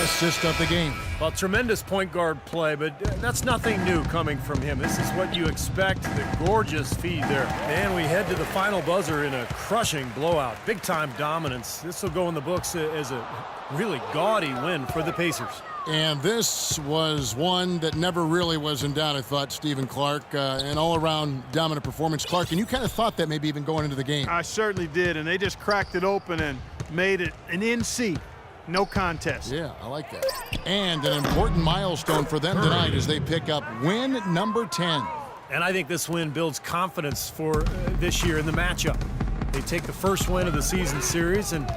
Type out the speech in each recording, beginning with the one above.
assist of the game. Well, tremendous point guard play, but that's nothing new coming from him. This is what you expect, the gorgeous feed there. And we head to the final buzzer in a crushing blowout. Big-time dominance. This will go in the books as a really gaudy win for the Pacers. And this was one that never really was in doubt, I thought, Stephen Clark. An all-around dominant performance. Clark, and you kind of thought that maybe even going into the game. I certainly did, and they just cracked it open and made it an NC. No contest. Yeah, I like that. And an important milestone for them tonight as they pick up win number 10. And I think this win builds confidence for this year in the matchup. They take the first win of the season series, and,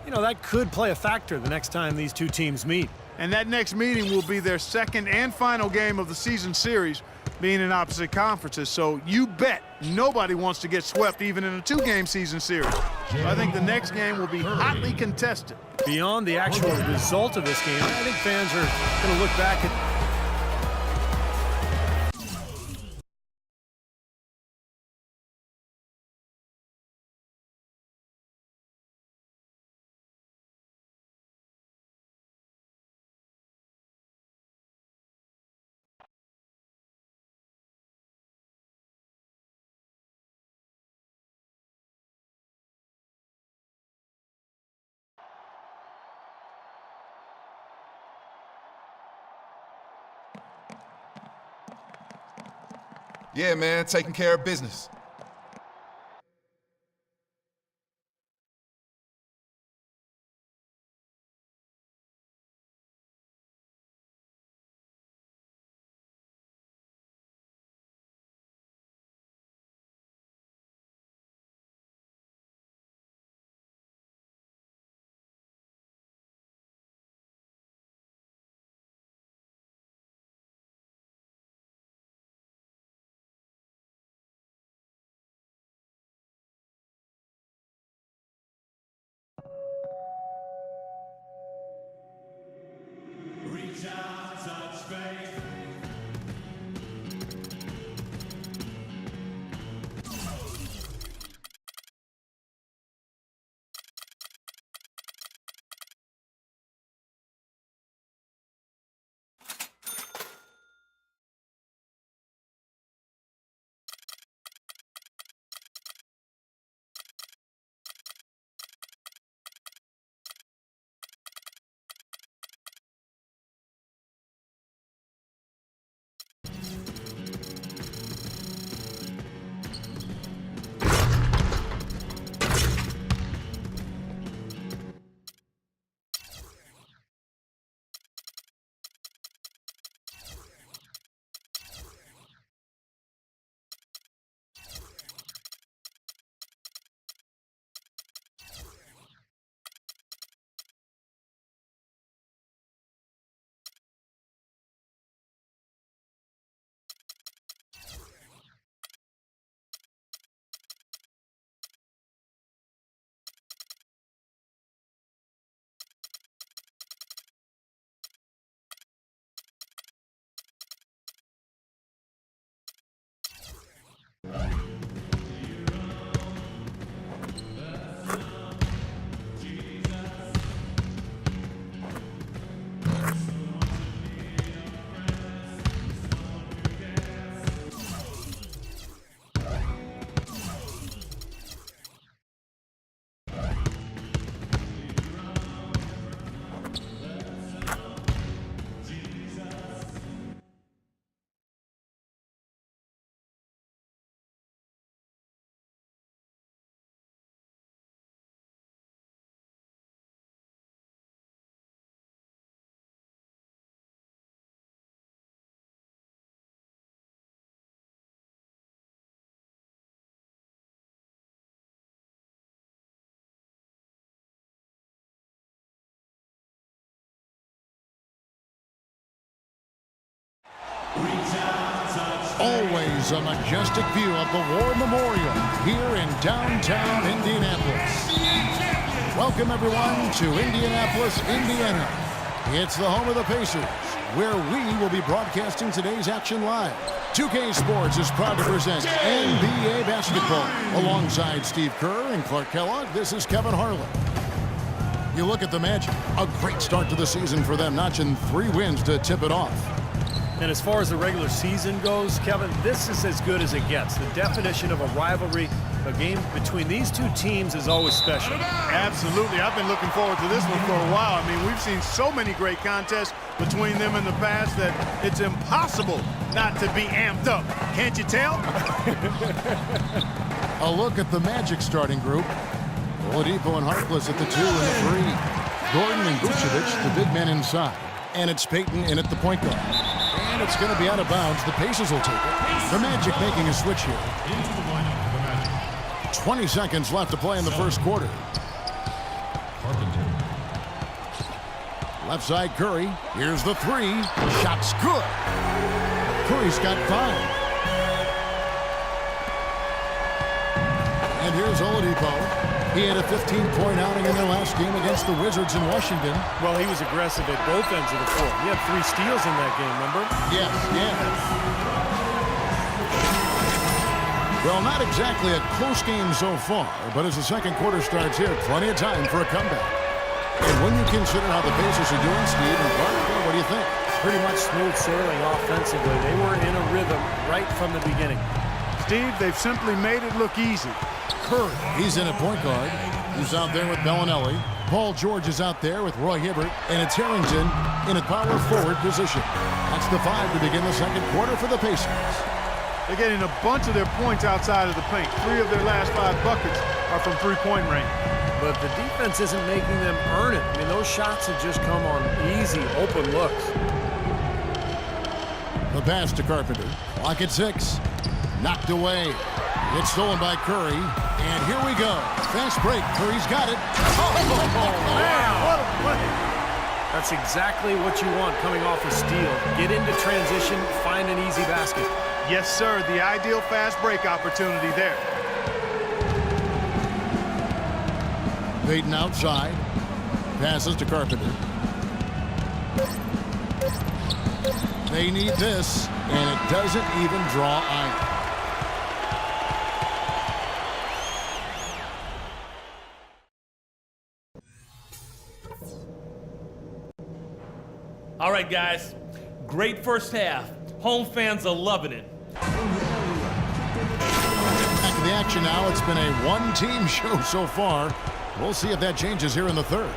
you know, that could play a factor the next time these two teams meet. And that next meeting will be their second and final game of the season series, being in opposite conferences. So you bet nobody wants to get swept even in a two-game season series. So I think the next game will be hotly contested. Beyond the actual result of this game, I think fans are going to look back at Yeah, man, taking care of business. Always a majestic view of the War Memorial here in downtown Indianapolis. Welcome, everyone, to Indianapolis, Indiana. It's the home of the Pacers, where we will be broadcasting today's action live. 2K Sports is proud to present NBA basketball. Alongside Steve Kerr and Clark Kellogg, this is Kevin Harlan. You look at the Magic. A great start to the season for them, notching 3 wins to tip it off. And as far as the regular season goes, Kevin, this is as good as it gets. The definition of a rivalry, a game between these two teams is always special. Absolutely. I've been looking forward to this one for a while. I mean, we've seen so many great contests between them in the past that it's impossible not to be amped up. Can't you tell? A look at the Magic starting group. Oladipo and Harkless at the 2 and the 3. Gordon and Vucevic, the big men inside. And it's Payton in at the point guard. And it's going to be out of bounds. The Pacers will take it. The Magic making a switch here. 20 seconds left to play in the first quarter. Left side Curry. Here's the 3. Shot's good. Curry's got 5. And here's Oladipo. He had a 15-point outing in their last game against the Wizards in Washington. Well, he was aggressive at both ends of the floor. He had 3 steals in that game, remember? Yes, yes. Well, not exactly a close game so far, but as the second quarter starts here, plenty of time for a comeback. And when you consider how the Pacers are doing, Steve and Clark, what do you think? Pretty much smooth sailing offensively. They were in a rhythm right from the beginning. Steve, they've simply made it look easy. Curry, he's in at point guard. He's out there with Bellinelli. Paul George is out there with Roy Hibbert. And it's Harrington in a power forward position. That's the 5 to begin the second quarter for the Pacers. They're getting a bunch of their points outside of the paint. 3 of their last 5 buckets are from three-point range. But the defense isn't making them earn it. I mean, those shots have just come on easy, open looks. The pass to Carpenter. Clock at 6. Knocked away. It's stolen by Curry. And here we go. Fast break. Curry's got it. Oh, man, what a play. That's exactly what you want coming off a steal. Get into transition, find an easy basket. Yes, sir. The ideal fast break opportunity there. Payton outside. Passes to Carpenter. They need this, and it doesn't even draw either. All right, guys. Great first half. Home fans are loving it. Back to the action now. It's been a one-team show so far. We'll see if that changes here in the third.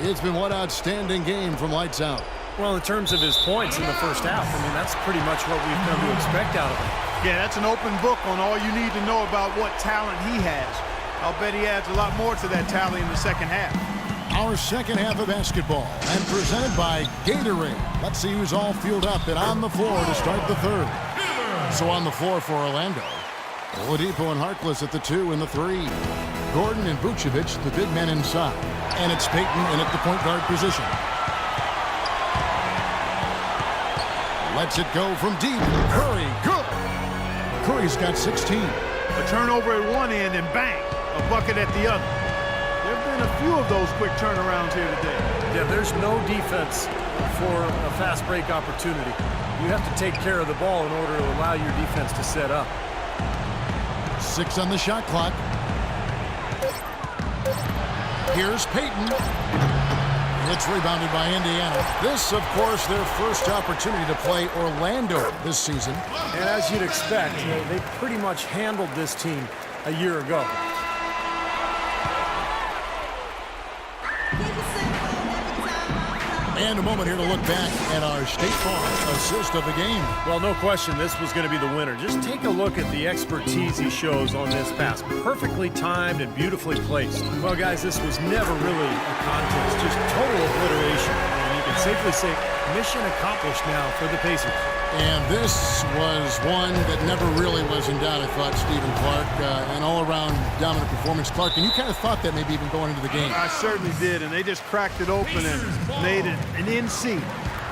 It's been one outstanding game from lights out. Well, in terms of his points in the first half, I mean, that's pretty much what we've come to expect out of him. Yeah, that's an open book on all you need to know about what talent he has. I'll bet he adds a lot more to that tally in the second half. Our second half of basketball, and presented by Gatorade. Let's see who's all fueled up and on the floor to start the third. So on the floor for Orlando, Oladipo and Harkless at the 2 and the 3. Gordon and Vucevic, the big men inside. And it's Payton in at the point guard position. Lets it go from deep. Curry, good. Curry's got 16. A turnover at one end and bang, a bucket at the other. There have been a few of those quick turnarounds here today. Yeah, there's no defense for a fast break opportunity. You have to take care of the ball in order to allow your defense to set up. 6 on the shot clock. Here's Payton. It's rebounded by Indiana. This, of course, their first opportunity to play Orlando this season. And as you'd expect, they pretty much handled this team a year ago. And a moment here to look back at our State Farm assist of the game. Well, no question, this was going to be the winner. Just take a look at the expertise he shows on this pass. Perfectly timed and beautifully placed. Well, guys, this was never really a contest, just total obliteration. And you can safely say mission accomplished now for the Pacers. And this was one that never really was in doubt, I thought, Stephen Clark. An all-around dominant performance. Clark, and you kind of thought that maybe even going into the game. I certainly did, and they just cracked it open and made it an NC.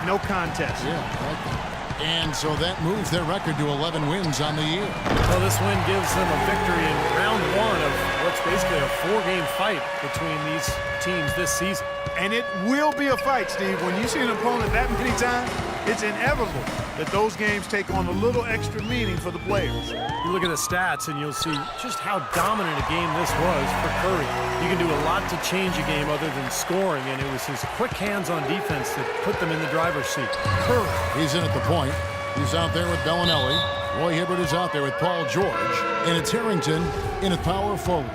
No contest. Yeah, I like that. And so that moves their record to 11 wins on the year. Well, this win gives them a victory in round 1 of what it's basically a 4-game fight between these teams this season. And it will be a fight, Steve. When you see an opponent that many times, it's inevitable that those games take on a little extra meaning for the players. You look at the stats and you'll see just how dominant a game this was for Curry. You can do a lot to change a game other than scoring, and it was his quick hands on defense that put them in the driver's seat. Curry, he's in at the point. He's out there with Bellinelli. Roy Hibbert is out there with Paul George. And it's Harrington in at power forward.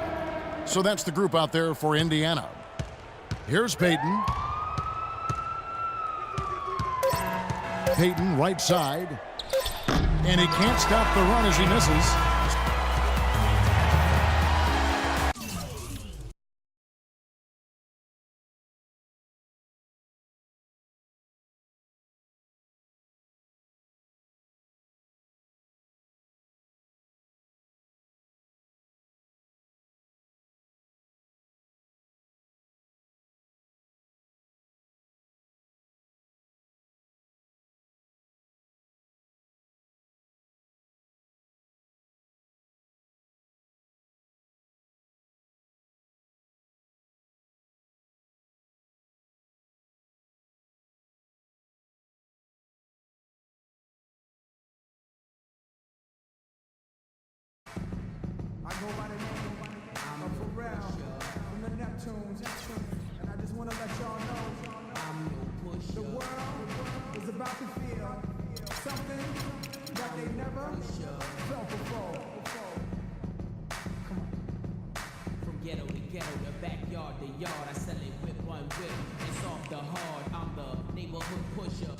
So that's the group out there for Indiana. Here's Payton. Payton, right side. And he can't stop the run as he misses. I go by the name of Pharrell from the Neptunes, and I just want to let y'all know the world is about to feel something that they never felt before. From ghetto to ghetto, the backyard to yard, I sell it with one whip. It's off the hard, I'm the neighborhood pusher.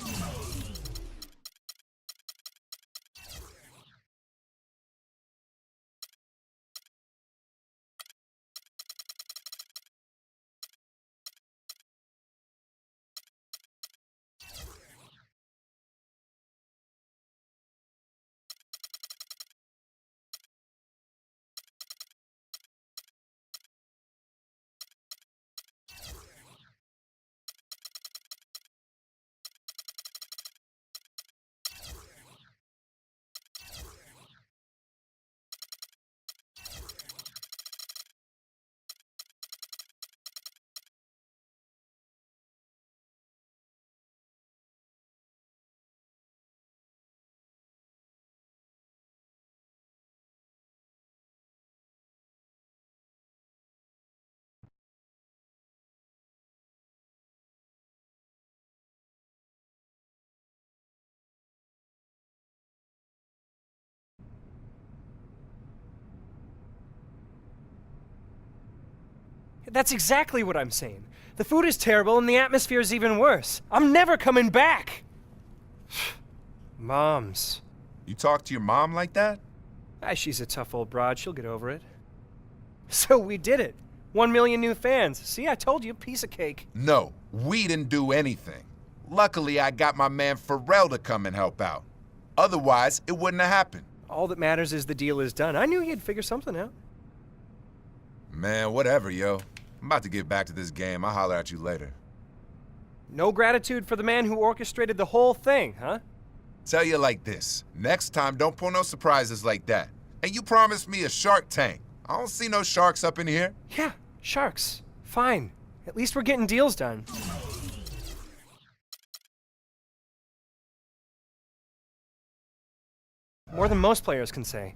That's exactly what I'm saying. The food is terrible and the atmosphere is even worse. I'm never coming back. Moms. You talk to your mom like that? She's a tough old broad. She'll get over it. So we did it. 1 million new fans. See, I told you, piece of cake. No, we didn't do anything. Luckily, I got my man Pharrell to come and help out. Otherwise, it wouldn't have happened. All that matters is the deal is done. I knew you'd figure something out. Man, whatever, yo. I'm about to get back to this game. I'll holler at you later. No gratitude for the man who orchestrated the whole thing, huh? Tell you like this. Next time, don't pull no surprises like that. And you promised me a Shark Tank. I don't see no sharks up in here. Yeah, sharks. Fine. At least we're getting deals done. More than most players can say.